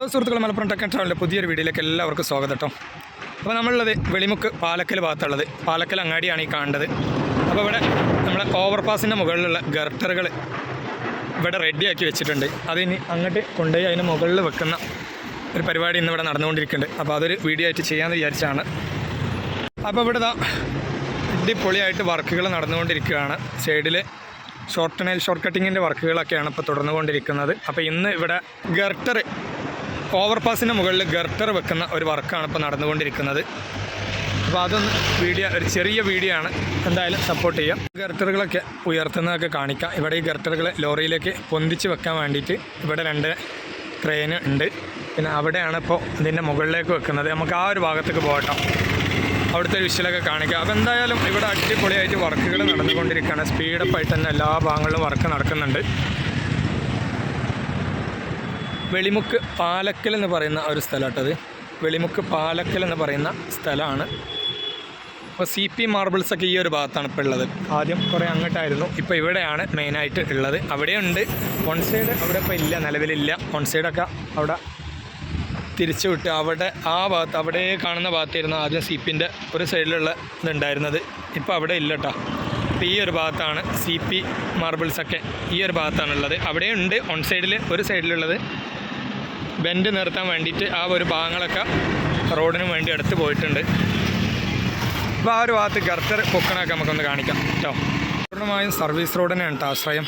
സുഹൃത്തുക്കൾ, Malappuram tech and ട്രാവലിൻ്റെ പുതിയൊരു വീഡിയോയിലേക്ക് എല്ലാവർക്കും സ്വാഗതം കേട്ടോ. അപ്പോൾ നമ്മളുള്ളത് വെളിമുക്ക് പാലക്കൽ ഭാഗത്തുള്ളത്, പാലക്കൽ അങ്ങാടിയാണ് ഈ കാണേണ്ടത്. അപ്പോൾ ഇവിടെ നമ്മളെ ഓവർപാസിൻ്റെ മുകളിലുള്ള ഗർട്ടറുകൾ ഇവിടെ റെഡിയാക്കി വെച്ചിട്ടുണ്ട്. അതിനി അങ്ങോട്ട് കൊണ്ടുപോയി അതിന് മുകളിൽ വെക്കുന്ന ഒരു പരിപാടി ഇന്ന് ഇവിടെ നടന്നുകൊണ്ടിരിക്കുന്നുണ്ട്. അപ്പോൾ അതൊരു വീഡിയോ ആയിട്ട് ചെയ്യാമെന്ന് വിചാരിച്ചാണ്. അപ്പോൾ ഇവിടെ അടിപൊളിയായിട്ട് വർക്കുകൾ നടന്നുകൊണ്ടിരിക്കുകയാണ്. സൈഡിൽ ഷോർട്ട് കട്ടിങ്ങിൻ്റെ വർക്കുകളൊക്കെയാണ് ഇപ്പോൾ തുടർന്നുകൊണ്ടിരിക്കുന്നത്. അപ്പോൾ ഇന്ന് ഇവിടെ ഗർട്ടർ ഓവർപാസിൻ്റെ മുകളിൽ ഗർട്ടർ വെക്കുന്ന ഒരു വർക്കാണ് ഇപ്പോൾ നടന്നുകൊണ്ടിരിക്കുന്നത്. അപ്പോൾ അതൊന്ന് ഒരു ചെറിയ വീഡിയോ ആണ്, എന്തായാലും സപ്പോർട്ട് ചെയ്യാം. ഗർട്ടറുകളൊക്കെ ഉയർത്തുന്നതൊക്കെ കാണിക്കാം. ഇവിടെ ഈ ഗർട്ടറുകൾ ലോറിയിലേക്ക് പൊന്തിച്ച് വെക്കാൻ വേണ്ടിയിട്ട് ഇവിടെ 2 ക്രെയിൻ ഉണ്ട്. പിന്നെ അവിടെയാണ് ഇപ്പോൾ ഇതിൻ്റെ മുകളിലേക്ക് വെക്കുന്നത്. നമുക്ക് ആ ഒരു ഭാഗത്തേക്ക് പോകട്ടോ, അവിടുത്തെ ഒരു വിഷ്വലൊക്കെ കാണിക്കാം. അപ്പോൾ എന്തായാലും ഇവിടെ അടിപൊളിയായിട്ട് വർക്കുകൾ നടന്നുകൊണ്ടിരിക്കുകയാണ്. സ്പീഡപ്പായിട്ട് തന്നെ എല്ലാ ഭാഗങ്ങളിലും വർക്ക് നടക്കുന്നുണ്ട്. വെളിമുക്ക് പാലക്കൽ എന്ന് പറയുന്ന ഒരു സ്ഥലമാട്ടത്. വെളിമുക്ക് പാലക്കൽ എന്ന് പറയുന്ന സ്ഥലമാണ്. അപ്പോൾ CP മാർബിൾസൊക്കെ ഈ ഒരു ഭാഗത്താണ് ഇപ്പോൾ ഉള്ളത്. ആദ്യം കുറേ അങ്ങോട്ടായിരുന്നു, ഇപ്പോൾ ഇവിടെയാണ് മെയിനായിട്ട് ഉള്ളത്. അവിടെയുണ്ട് വൺ സൈഡ്, അവിടെ ഇപ്പോൾ ഇല്ല, നിലവിലില്ല. വൺ സൈഡൊക്കെ അവിടെ തിരിച്ചു വിട്ട് അവിടെ ആ ഭാഗത്ത്, അവിടെ കാണുന്ന ഭാഗത്തായിരുന്നു ആദ്യം CPൻ്റെ ഒരു സൈഡിലുള്ള ഇതുണ്ടായിരുന്നത്. ഇപ്പോൾ അവിടെ ഇല്ല കേട്ടോ. അപ്പോൾ ഈ ഒരു ഭാഗത്താണ് CP മാർബിൾസൊക്കെ ഈ ഒരു ഭാഗത്താണുള്ളത്. അവിടെയുണ്ട് വൺ സൈഡിൽ, ഒരു സൈഡിലുള്ളത് ബെൻഡ് നിർത്താൻ വേണ്ടിയിട്ട് ആ ഒരു ഭാഗങ്ങളൊക്കെ റോഡിന് വേണ്ടി എടുത്ത് പോയിട്ടുണ്ട്. അപ്പോൾ ആ ഒരു ഭാഗത്ത് ഗർട്ടർ പൊക്കണമൊക്കെ നമുക്കൊന്ന് കാണിക്കാം കേട്ടോ. പൂർണ്ണമായും സർവീസ് റോഡിനെയാണ് കേട്ടോ ആശ്രയം.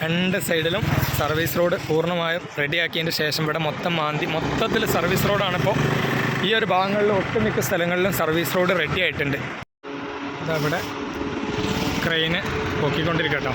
2 സൈഡിലും സർവീസ് റോഡ് പൂർണ്ണമായും റെഡിയാക്കിയതിന് ശേഷം ഇവിടെ മൊത്തത്തിൽ സർവീസ് റോഡാണിപ്പോൾ. ഈ ഒരു ഭാഗങ്ങളിൽ ഒട്ടുമിക്ക സ്ഥലങ്ങളിലും സർവീസ് റോഡ് റെഡി ആയിട്ടുണ്ട്. അതവിടെ ക്രെയിന് പൊക്കിക്കൊണ്ടിരിക്കട്ടോ.